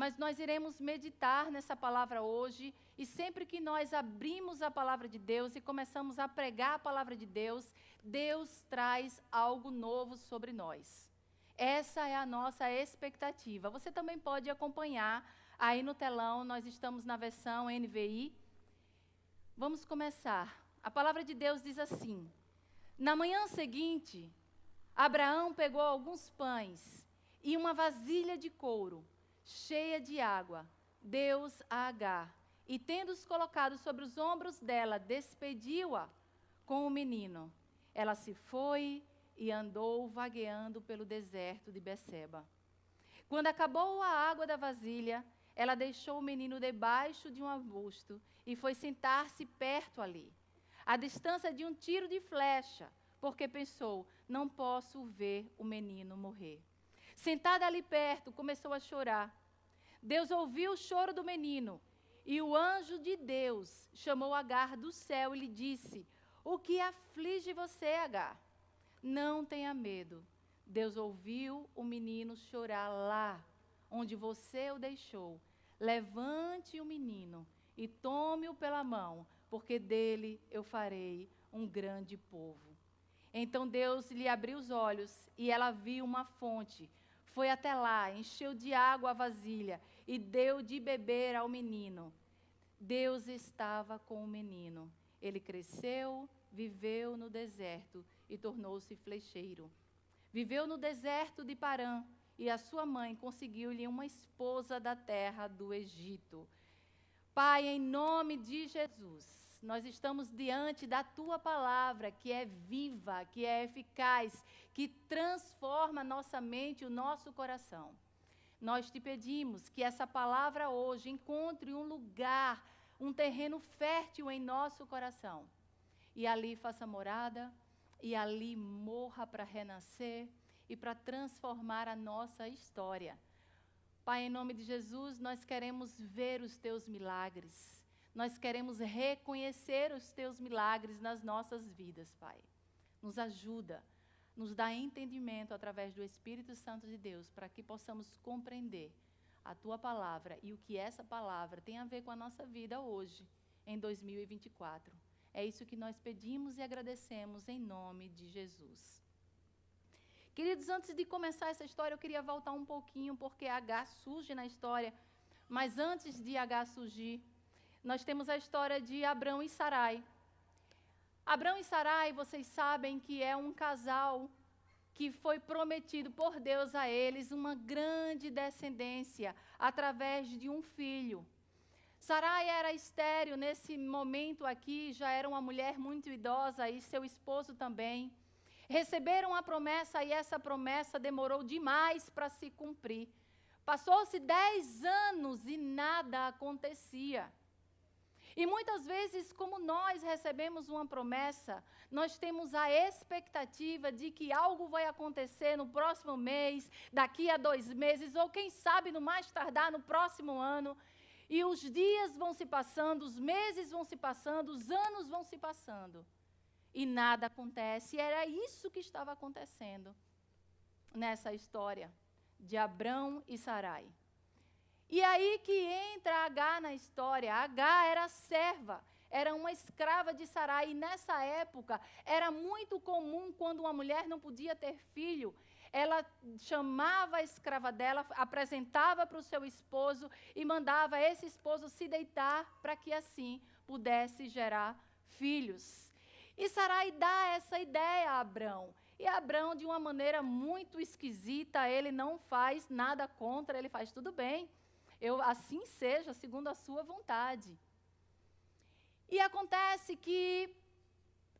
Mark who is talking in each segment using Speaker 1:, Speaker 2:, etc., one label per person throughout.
Speaker 1: mas nós iremos meditar nessa palavra hoje, e sempre que nós abrimos a palavra de Deus e começamos a pregar a palavra de Deus, Deus traz algo novo sobre nós. Essa é a nossa expectativa. Você também pode acompanhar aí no telão, nós estamos na versão NVI. Vamos começar. A palavra de Deus diz assim: na manhã seguinte, Abraão pegou alguns pães e uma vasilha de couro, cheia de água, deu-os a Agar, e tendo-os colocado sobre os ombros dela, despediu-a com o menino. Ela se foi e andou vagueando pelo deserto de Beceba. Quando acabou a água da vasilha, ela deixou o menino debaixo de um arbusto e foi sentar-se perto ali, à distância de um tiro de flecha, porque pensou: não posso ver o menino morrer. Sentada ali perto, começou a chorar. Deus ouviu o choro do menino, e o anjo de Deus chamou Agar do céu e lhe disse: o que aflige você, Agar? Não tenha medo. Deus ouviu o menino chorar lá, onde você o deixou. Levante o menino e tome-o pela mão, porque dele eu farei um grande povo. Então Deus lhe abriu os olhos e ela viu uma fonte. Foi até lá, encheu de água a vasilha e deu de beber ao menino. Deus estava com o menino. Ele cresceu, viveu no deserto e tornou-se flecheiro. Viveu no deserto de Parã, e a sua mãe conseguiu-lhe uma esposa da terra do Egito. Pai, em nome de Jesus, nós estamos diante da tua palavra, que é viva, que é eficaz, que transforma a nossa mente e o nosso coração. Nós te pedimos que essa palavra hoje encontre um lugar, um terreno fértil em nosso coração. E ali faça morada, e ali morra para renascer e para transformar a nossa história. Pai, em nome de Jesus, nós queremos ver os teus milagres. Nós queremos reconhecer os teus milagres nas nossas vidas, Pai. Nos ajuda, nos dá entendimento através do Espírito Santo de Deus, para que possamos compreender a tua palavra e o que essa palavra tem a ver com a nossa vida hoje, em 2024. É isso que nós pedimos e agradecemos em nome de Jesus. Queridos, antes de começar essa história, eu queria voltar um pouquinho, porque Agar surge na história. Mas antes de Agar surgir, nós temos a história de Abrão e Sarai. Abrão e Sarai, vocês sabem que é um casal que foi prometido por Deus a eles uma grande descendência através de um filho. Sarai era estéril nesse momento aqui, já era uma mulher muito idosa e seu esposo também. Receberam a promessa e essa promessa demorou demais para se cumprir. Passou-se 10 anos e nada acontecia. E muitas vezes, como nós recebemos uma promessa, nós temos a expectativa de que algo vai acontecer no próximo mês, daqui a 2 meses, ou quem sabe no mais tardar no próximo ano. E os dias vão se passando, os meses vão se passando, os anos vão se passando. E nada acontece. E era isso que estava acontecendo nessa história de Abrão e Sarai. E aí que entra Agar na história. Agar era serva, era uma escrava de Sarai. E nessa época era muito comum, quando uma mulher não podia ter filho, ela chamava a escrava dela, apresentava para o seu esposo e mandava esse esposo se deitar para que assim pudesse gerar filhos. E Sarai dá essa ideia a Abrão. E Abrão, de uma maneira muito esquisita, ele não faz nada contra, ele faz tudo bem. Assim seja, segundo a sua vontade. E acontece que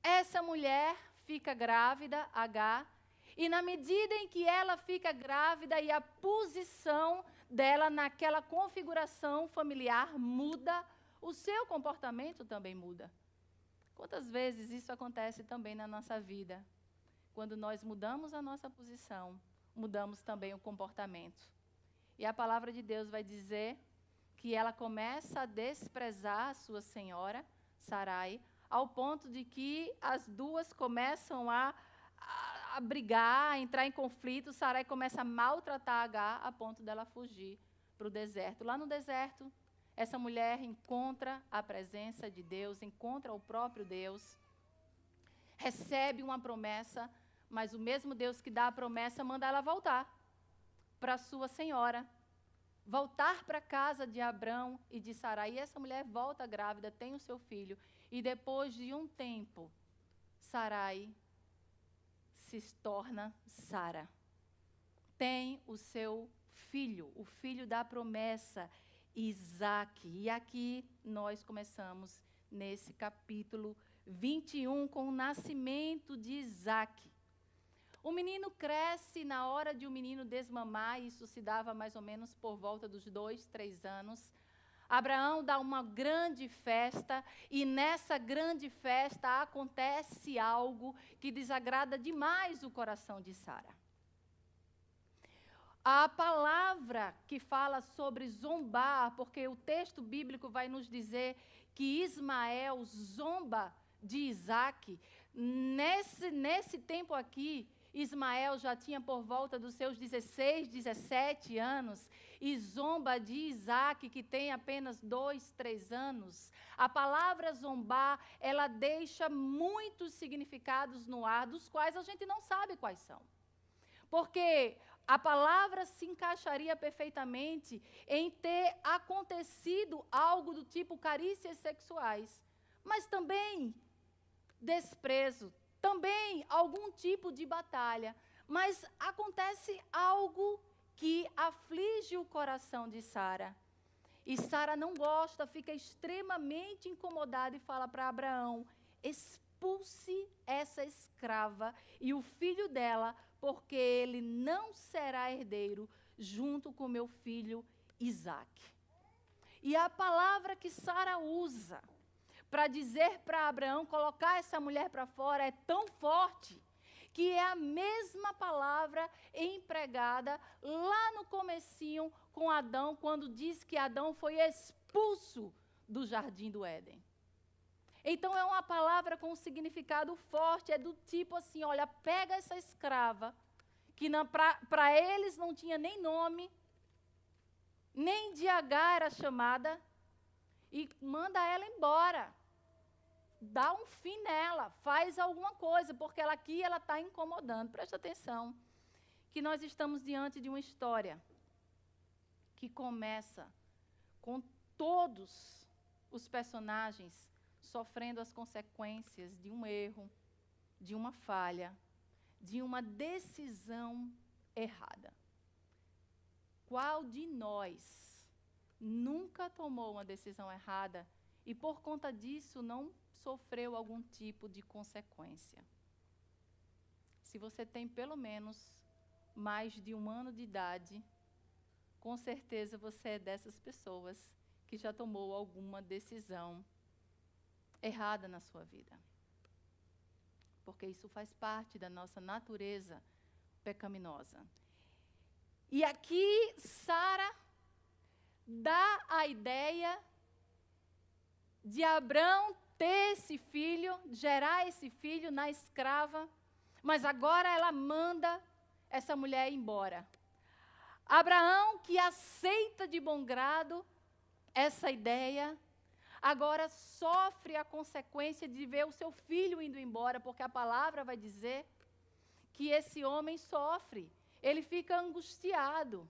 Speaker 1: essa mulher fica grávida, Agar, e na medida em que ela fica grávida e a posição dela naquela configuração familiar muda, o seu comportamento também muda. Quantas vezes isso acontece também na nossa vida? Quando nós mudamos a nossa posição, mudamos também o comportamento. E a palavra de Deus vai dizer que ela começa a desprezar a sua senhora, Sarai, ao ponto de que as duas começam a brigar, a entrar em conflito. Sarai começa a maltratar Agar a ponto dela fugir para o deserto. Lá no deserto, essa mulher encontra a presença de Deus, encontra o próprio Deus, recebe uma promessa, mas o mesmo Deus que dá a promessa manda ela voltar para sua senhora, voltar para a casa de Abrão e de Sarai. E essa mulher volta grávida, tem o seu filho, e depois de um tempo, Sarai se torna Sara. Tem o seu filho, o filho da promessa, Isaque. E aqui nós começamos nesse capítulo 21 com o nascimento de Isaque. O menino cresce, na hora de o menino desmamar, isso se dava mais ou menos por volta dos 2, 3 anos. Abraão dá uma grande festa, e nessa grande festa acontece algo que desagrada demais o coração de Sara. A palavra que fala sobre zombar, porque o texto bíblico vai nos dizer que Ismael zomba de Isaque. Nesse tempo aqui, Ismael já tinha por volta dos seus 16, 17 anos, e zomba de Isaque, que tem apenas 2, 3 anos. A palavra zombar, ela deixa muitos significados no ar, dos quais a gente não sabe quais são. Porque a palavra se encaixaria perfeitamente em ter acontecido algo do tipo carícias sexuais, mas também desprezo, também algum tipo de batalha. Mas acontece algo que aflige o coração de Sara. E Sara não gosta, fica extremamente incomodada e fala para Abraão: expulse essa escrava e o filho dela, porque ele não será herdeiro junto com meu filho Isaque. E a palavra que Sara usa para dizer para Abraão colocar essa mulher para fora é tão forte, que é a mesma palavra empregada lá no comecinho com Adão, quando diz que Adão foi expulso do jardim do Éden. Então é uma palavra com um significado forte, é do tipo assim: olha, pega essa escrava, que para eles não tinha nem nome, nem de H era chamada, e manda ela embora. Dá um fim nela, faz alguma coisa, porque ela aqui está incomodando. Presta atenção, que nós estamos diante de uma história que começa com todos os personagens sofrendo as consequências de um erro, de uma falha, de uma decisão errada. Qual de nós nunca tomou uma decisão errada e por conta disso não sofreu algum tipo de consequência? Se você tem pelo menos mais de 1 ano de idade, com certeza você é dessas pessoas que já tomou alguma decisão errada na sua vida. Porque isso faz parte da nossa natureza pecaminosa. E aqui Sara dá a ideia de Abrão ter esse filho, gerar esse filho na escrava, mas agora ela manda essa mulher embora. Abraão, que aceita de bom grado essa ideia, agora sofre a consequência de ver o seu filho indo embora, porque a palavra vai dizer que esse homem sofre, ele fica angustiado.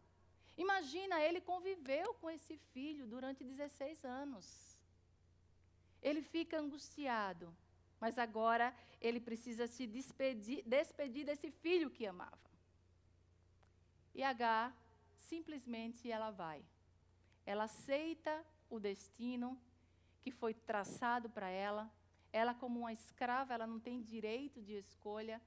Speaker 1: Imagina, ele conviveu com esse filho durante 16 anos. Ele fica angustiado, mas agora ele precisa se despedir desse filho que amava. E Agar, simplesmente ela vai. Ela aceita o destino que foi traçado para ela. Ela, como uma escrava, ela não tem direito de escolha.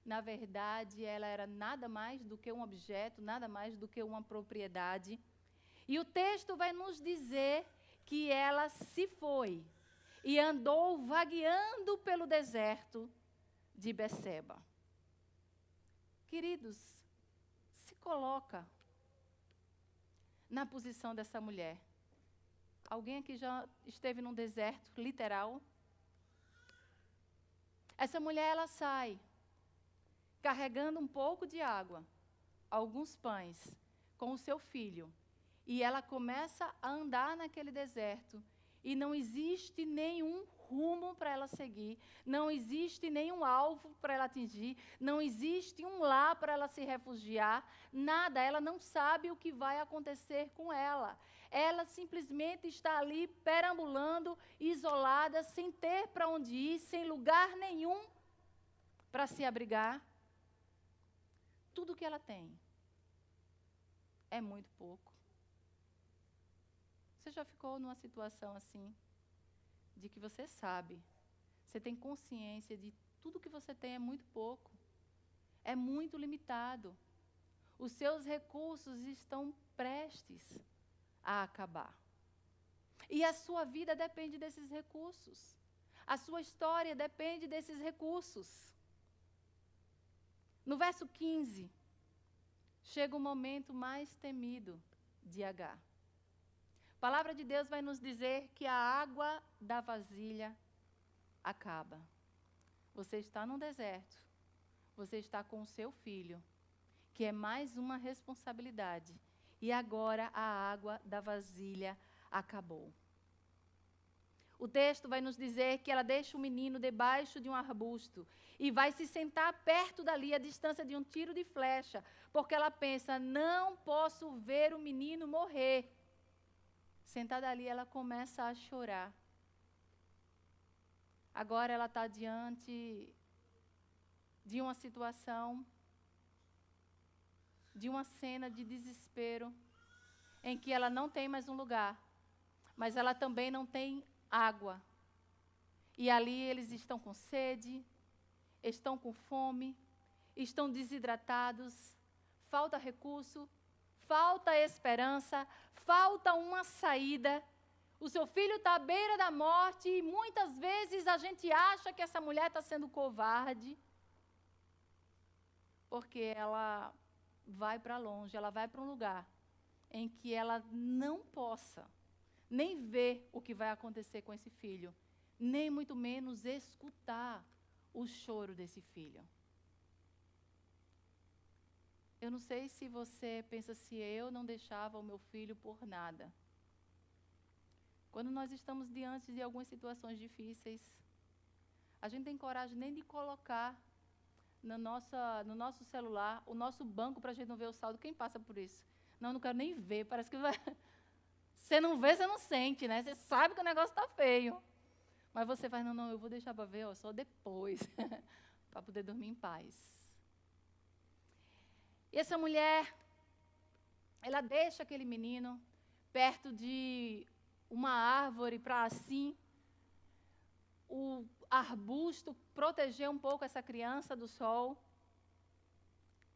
Speaker 1: Na verdade, ela era nada mais do que um objeto, nada mais do que uma propriedade. E o texto vai nos dizer que ela se foi e andou vagueando pelo deserto de Beceba. Queridos, se coloca na posição dessa mulher. Alguém aqui já esteve num deserto literal? Essa mulher, ela sai carregando um pouco de água, alguns pães, com o seu filho. E ela começa a andar naquele deserto. E não existe nenhum rumo para ela seguir. Não existe nenhum alvo para ela atingir. Não existe um lar para ela se refugiar. Nada. Ela não sabe o que vai acontecer com ela. Ela simplesmente está ali perambulando, isolada, sem ter para onde ir, sem lugar nenhum para se abrigar. Tudo que ela tem é muito pouco. Você já ficou numa situação assim, de que você sabe, você tem consciência de tudo que você tem é muito pouco, é muito limitado. Os seus recursos estão prestes a acabar. E a sua vida depende desses recursos. A sua história depende desses recursos. No verso 15, chega o momento mais temido de Agar. A palavra de Deus vai nos dizer que a água da vasilha acaba. Você está num deserto. Você está com o seu filho, que é mais uma responsabilidade. E agora a água da vasilha acabou. O texto vai nos dizer que ela deixa o menino debaixo de um arbusto e vai se sentar perto dali, a distância de um tiro de flecha, porque ela pensa, não posso ver o menino morrer. Sentada ali, ela começa a chorar. Agora ela está diante de uma situação, de uma cena de desespero, em que ela não tem mais um lugar, mas ela também não tem água. E ali eles estão com sede, estão com fome, estão desidratados, falta recurso, falta esperança, falta uma saída. O seu filho está à beira da morte e muitas vezes a gente acha que essa mulher está sendo covarde, porque ela vai para longe, ela vai para um lugar em que ela não possa nem ver o que vai acontecer com esse filho, nem muito menos escutar o choro desse filho. Eu não sei se você pensa se eu não deixava o meu filho por nada. Quando nós estamos diante de algumas situações difíceis, a gente tem coragem nem de colocar no nosso celular o nosso banco para a gente não ver o saldo. Quem passa por isso? Não quero nem ver, parece que vai... Você não vê, você não sente, né? Você sabe que o negócio está feio. Mas você faz, não, eu vou deixar para ver, só depois, para poder dormir em paz. E essa mulher, ela deixa aquele menino perto de uma árvore para assim o arbusto proteger um pouco essa criança do sol.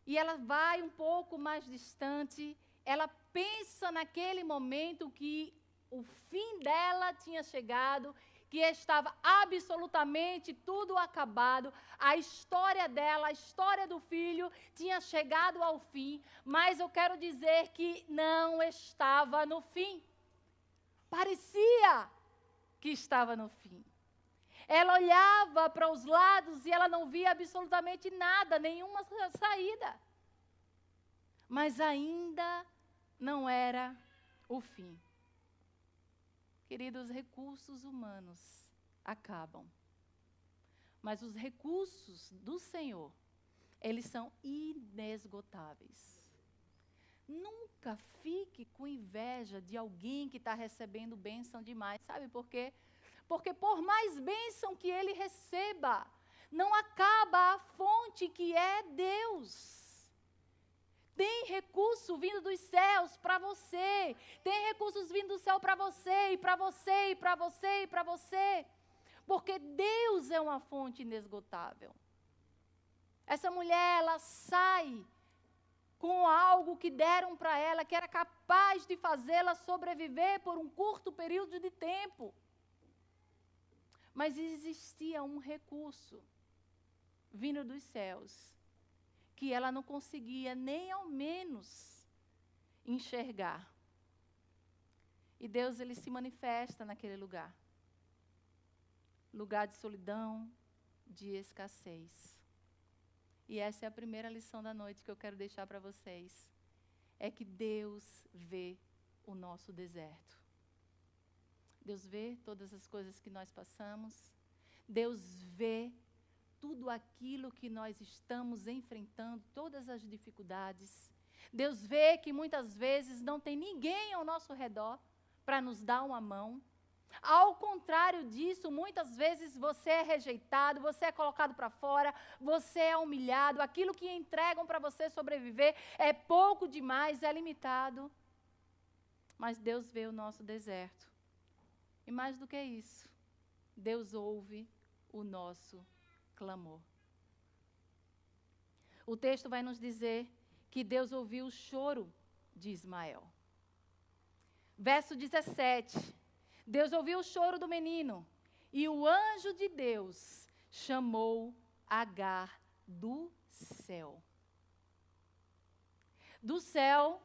Speaker 1: E ela vai um pouco mais distante, ela pensa naquele momento que o fim dela tinha chegado, que estava absolutamente tudo acabado, a história dela, a história do filho tinha chegado ao fim, mas eu quero dizer que não estava no fim. Parecia que estava no fim. Ela olhava para os lados e ela não via absolutamente nada, nenhuma saída. Mas ainda não era o fim. Queridos, recursos humanos acabam. Mas os recursos do Senhor, eles são inesgotáveis. Nunca fique com inveja de alguém que está recebendo bênção demais. Sabe por quê? Porque por mais bênção que ele receba, não acaba a fonte que é Deus. Tem recurso vindo dos céus para você. Tem recursos vindo do céu para você, e para você, e para você, e para você. Porque Deus é uma fonte inesgotável. Essa mulher, ela sai com algo que deram para ela, que era capaz de fazê-la sobreviver por um curto período de tempo. Mas existia um recurso vindo dos céus, que ela não conseguia nem ao menos enxergar. E Deus, ele se manifesta naquele lugar. Lugar de solidão, de escassez. E essa é a primeira lição da noite que eu quero deixar para vocês. É que Deus vê o nosso deserto. Deus vê todas as coisas que nós passamos. Deus vê tudo aquilo que nós estamos enfrentando, todas as dificuldades. Deus vê que muitas vezes não tem ninguém ao nosso redor para nos dar uma mão. Ao contrário disso, muitas vezes você é rejeitado, você é colocado para fora, você é humilhado, aquilo que entregam para você sobreviver é pouco demais, é limitado. Mas Deus vê o nosso deserto. E mais do que isso, Deus ouve o nosso clamor. O texto vai nos dizer que Deus ouviu o choro de Ismael. Verso 17. Deus ouviu o choro do menino, e o anjo de Deus chamou Agar do céu. Do céu,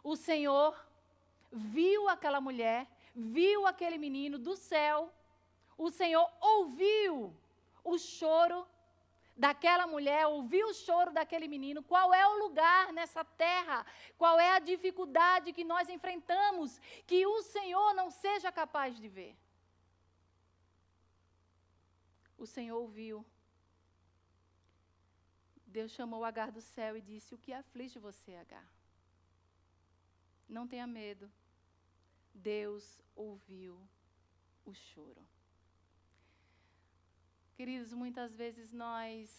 Speaker 1: o Senhor viu aquela mulher, viu aquele menino do céu. O Senhor ouviu o choro daquela mulher, ouviu o choro daquele menino. Qual é o lugar nessa terra? Qual é a dificuldade que nós enfrentamos que o Senhor não seja capaz de ver? O Senhor ouviu. Deus chamou Agar do céu e disse: o que aflige você, Agar? Não tenha medo. Deus ouviu o choro. Queridos, muitas vezes nós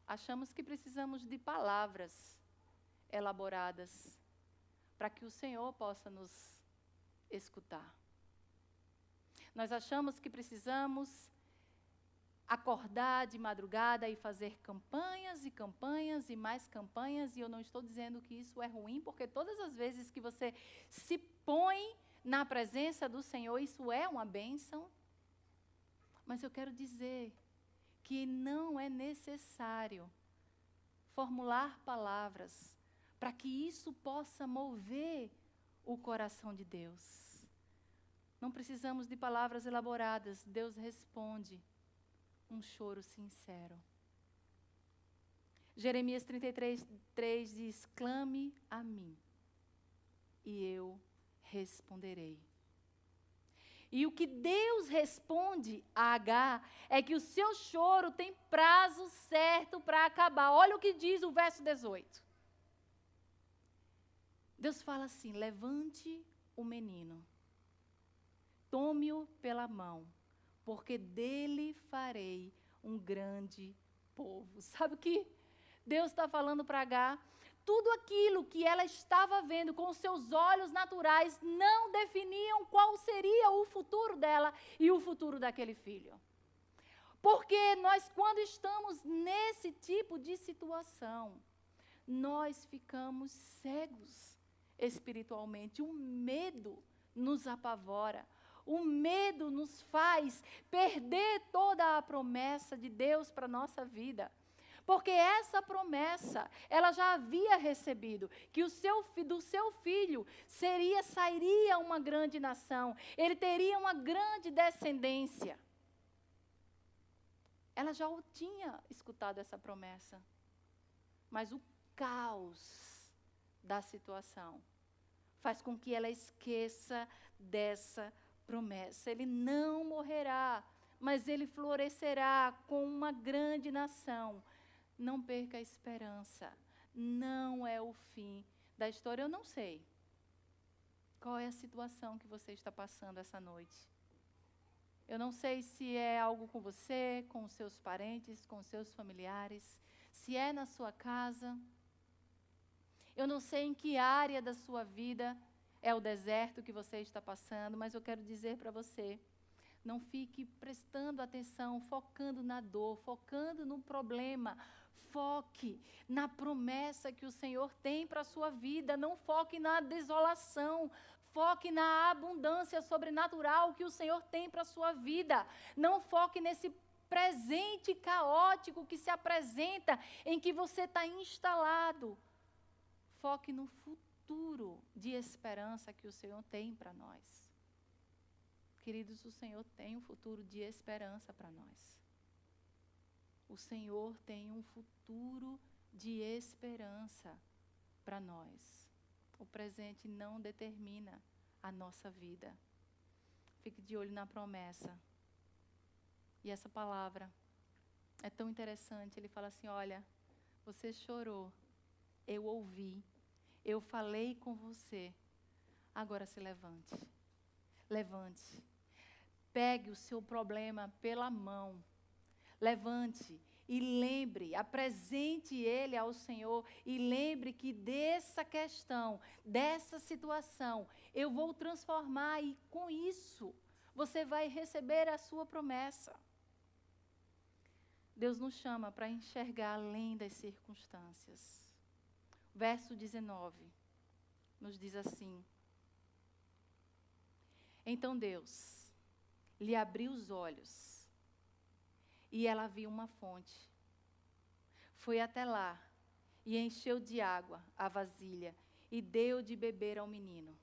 Speaker 1: achamos que precisamos de palavras elaboradas para que o Senhor possa nos escutar. Nós achamos que precisamos acordar de madrugada e fazer campanhas e campanhas e mais campanhas, e eu não estou dizendo que isso é ruim, porque todas as vezes que você se põe na presença do Senhor, isso é uma bênção. Mas eu quero dizer que não é necessário formular palavras para que isso possa mover o coração de Deus. Não precisamos de palavras elaboradas. Deus responde um choro sincero. Jeremias 33:3 diz: clame a mim e eu responderei. E o que Deus responde a Agar é que o seu choro tem prazo certo para acabar. Olha o que diz o verso 18. Deus fala assim: levante o menino, tome-o pela mão, porque dele farei um grande povo. Sabe o que Deus está falando para Agar? Tudo aquilo que ela estava vendo com os seus olhos naturais não definiam qual seria o futuro dela e o futuro daquele filho. Porque nós, quando estamos nesse tipo de situação, nós ficamos cegos espiritualmente. O medo nos apavora. O medo nos faz perder toda a promessa de Deus para a nossa vida. Porque essa promessa, ela já havia recebido, que do seu filho sairia uma grande nação, ele teria uma grande descendência. Ela já tinha escutado essa promessa, mas o caos da situação faz com que ela esqueça dessa promessa. Ele não morrerá, mas ele florescerá com uma grande nação. Não perca a esperança. Não é o fim da história. Eu não sei qual é a situação que você está passando essa noite. Eu não sei se é algo com você, com os seus parentes, com os seus familiares, se é na sua casa. Eu não sei em que área da sua vida é o deserto que você está passando, mas eu quero dizer para você: não fique prestando atenção, focando na dor, focando no problema. Foque na promessa que o Senhor tem para a sua vida. Não foque na desolação. Foque na abundância sobrenatural que o Senhor tem para a sua vida. Não foque nesse presente caótico que se apresenta, em que você está instalado. Foque no futuro de esperança que o Senhor tem para nós. Queridos, o Senhor tem um futuro de esperança para nós. O Senhor tem um futuro de esperança para nós. O presente não determina a nossa vida. Fique de olho na promessa. E essa palavra é tão interessante. Ele fala assim, olha, você chorou, eu ouvi, eu falei com você. Agora se levante. Levante. Pegue o seu problema pela mão. Levante e lembre, apresente ele ao Senhor e lembre que dessa questão, dessa situação, eu vou transformar e com isso você vai receber a sua promessa. Deus nos chama para enxergar além das circunstâncias. Verso 19 nos diz assim: então Deus lhe abriu os olhos e ela viu uma fonte. Foi até lá e encheu de água a vasilha e deu de beber ao menino.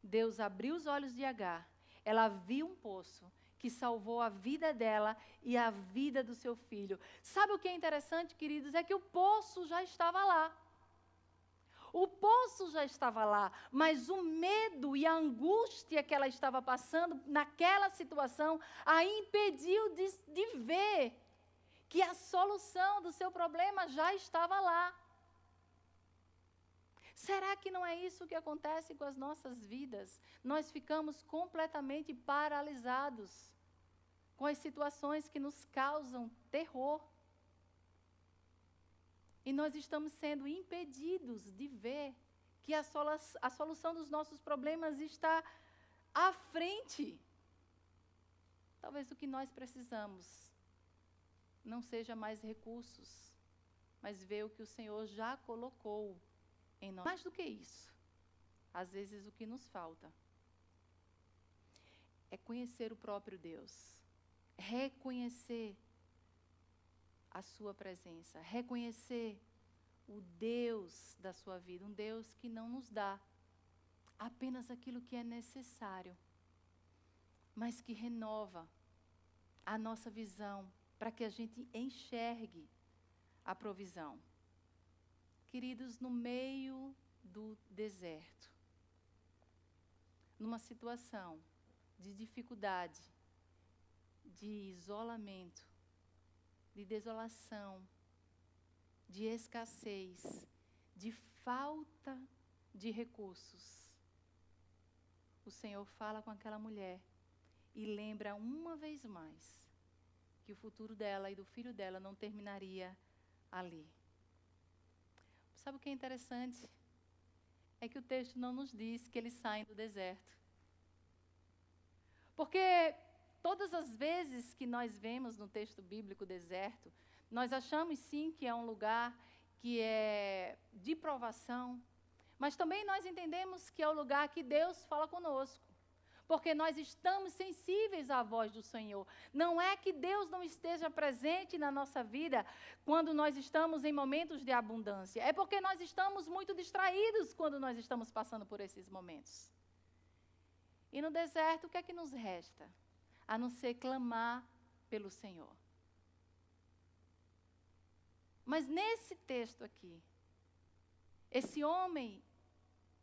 Speaker 1: Deus abriu os olhos de Agar. Ela viu um poço que salvou a vida dela e a vida do seu filho. Sabe o que é interessante, queridos? É que o poço já estava lá. O poço já estava lá, mas o medo e a angústia que ela estava passando naquela situação a impediu de ver que a solução do seu problema já estava lá. Será que não é isso que acontece com as nossas vidas? Nós ficamos completamente paralisados com as situações que nos causam terror. E nós estamos sendo impedidos de ver que a solução dos nossos problemas está à frente. Talvez o que nós precisamos não seja mais recursos, mas ver o que o Senhor já colocou em nós. Mais do que isso, às vezes o que nos falta é conhecer o próprio Deus, reconhecer a sua presença, reconhecer o Deus da sua vida, um Deus que não nos dá apenas aquilo que é necessário, mas que renova a nossa visão para que a gente enxergue a provisão. Queridos, no meio do deserto, numa situação de dificuldade, de isolamento, de desolação, de escassez, de falta de recursos, o Senhor fala com aquela mulher e lembra uma vez mais que o futuro dela e do filho dela não terminaria ali. Sabe o que é interessante? É que o texto não nos diz que eles saem do deserto. Porque todas as vezes que nós vemos no texto bíblico o deserto, nós achamos sim que é um lugar que é de provação, mas também nós entendemos que é o lugar que Deus fala conosco, porque nós estamos sensíveis à voz do Senhor. Não é que Deus não esteja presente na nossa vida quando nós estamos em momentos de abundância, é porque nós estamos muito distraídos quando nós estamos passando por esses momentos. E no deserto, o que é que nos resta? A não ser clamar pelo Senhor. Mas nesse texto aqui, esse homem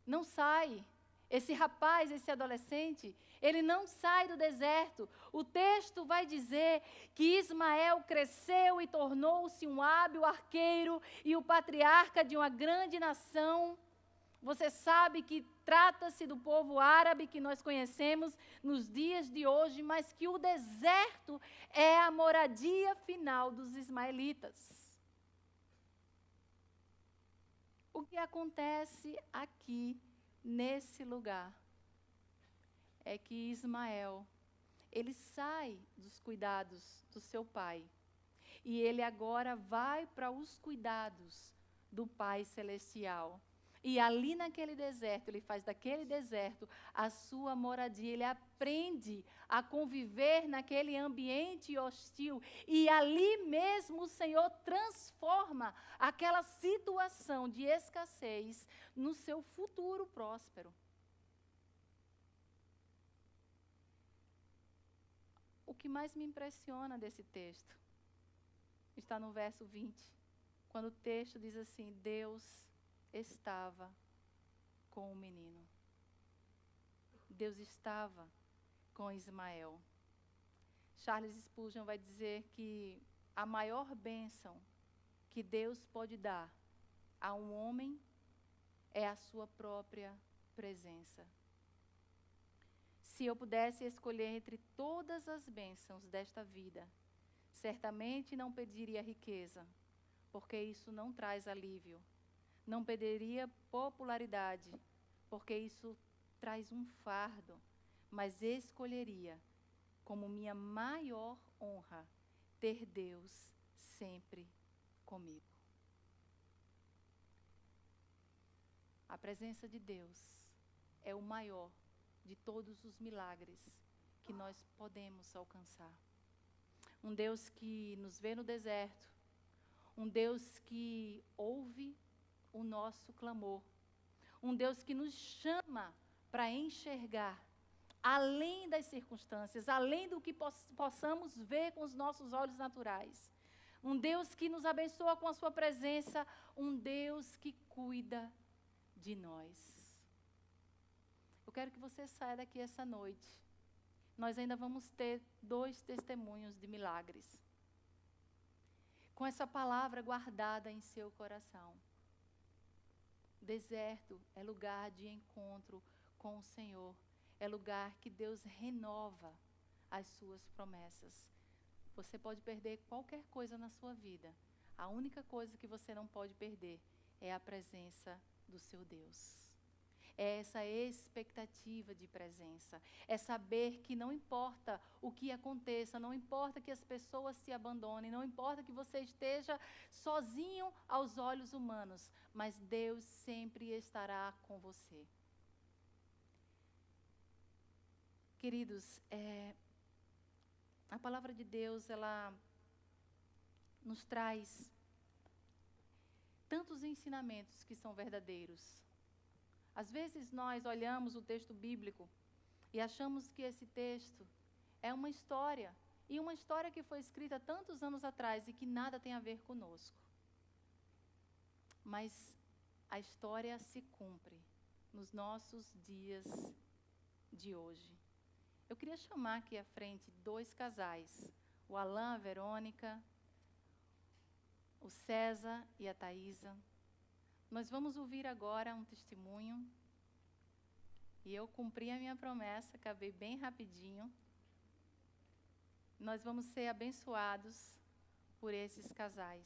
Speaker 1: não sai, esse rapaz, esse adolescente, ele não sai do deserto. O texto vai dizer que Ismael cresceu e tornou-se um hábil arqueiro e o patriarca de uma grande nação. Você sabe que trata-se do povo árabe que nós conhecemos nos dias de hoje, mas que o deserto é a moradia final dos ismaelitas. O que acontece aqui, nesse lugar, é que Ismael, ele sai dos cuidados do seu pai, e ele agora vai para os cuidados do Pai Celestial. E ali naquele deserto, ele faz daquele deserto a sua moradia, ele aprende a conviver naquele ambiente hostil. E ali mesmo o Senhor transforma aquela situação de escassez no seu futuro próspero. O que mais me impressiona desse texto está no verso 20, quando o texto diz assim: Deus estava com o menino. Deus estava com Ismael. Charles Spurgeon vai dizer que a maior bênção que Deus pode dar a um homem é a sua própria presença. Se eu pudesse escolher entre todas as bênçãos desta vida, certamente não pediria riqueza, porque isso não traz alívio. Não pediria popularidade, porque isso traz um fardo. Mas escolheria, como minha maior honra, ter Deus sempre comigo. A presença de Deus é o maior de todos os milagres que nós podemos alcançar. Um Deus que nos vê no deserto, um Deus que ouve o nosso clamor, um Deus que nos chama para enxergar além das circunstâncias, além do que possamos ver com os nossos olhos naturais. Um Deus que nos abençoa com a sua presença, um Deus que cuida de nós. Eu quero que você saia daqui essa noite. Nós ainda vamos ter 2 testemunhos de milagres. Com essa palavra guardada em seu coração. Deserto é lugar de encontro com o Senhor. É lugar que Deus renova as suas promessas. Você pode perder qualquer coisa na sua vida. A única coisa que você não pode perder é a presença do seu Deus. É essa expectativa de presença. É saber que não importa o que aconteça, não importa que as pessoas se abandonem, não importa que você esteja sozinho aos olhos humanos, mas Deus sempre estará com você. Queridos, a palavra de Deus, ela nos traz tantos ensinamentos que são verdadeiros. Às vezes nós olhamos o texto bíblico e achamos que esse texto é uma história, e uma história que foi escrita tantos anos atrás e que nada tem a ver conosco. Mas a história se cumpre nos nossos dias de hoje. Eu queria chamar aqui à frente 2 casais, o Alain, a Verônica, o César e a Thaisa. Nós vamos ouvir agora um testemunho. E eu cumpri a minha promessa, acabei bem rapidinho. Nós vamos ser abençoados por esses casais.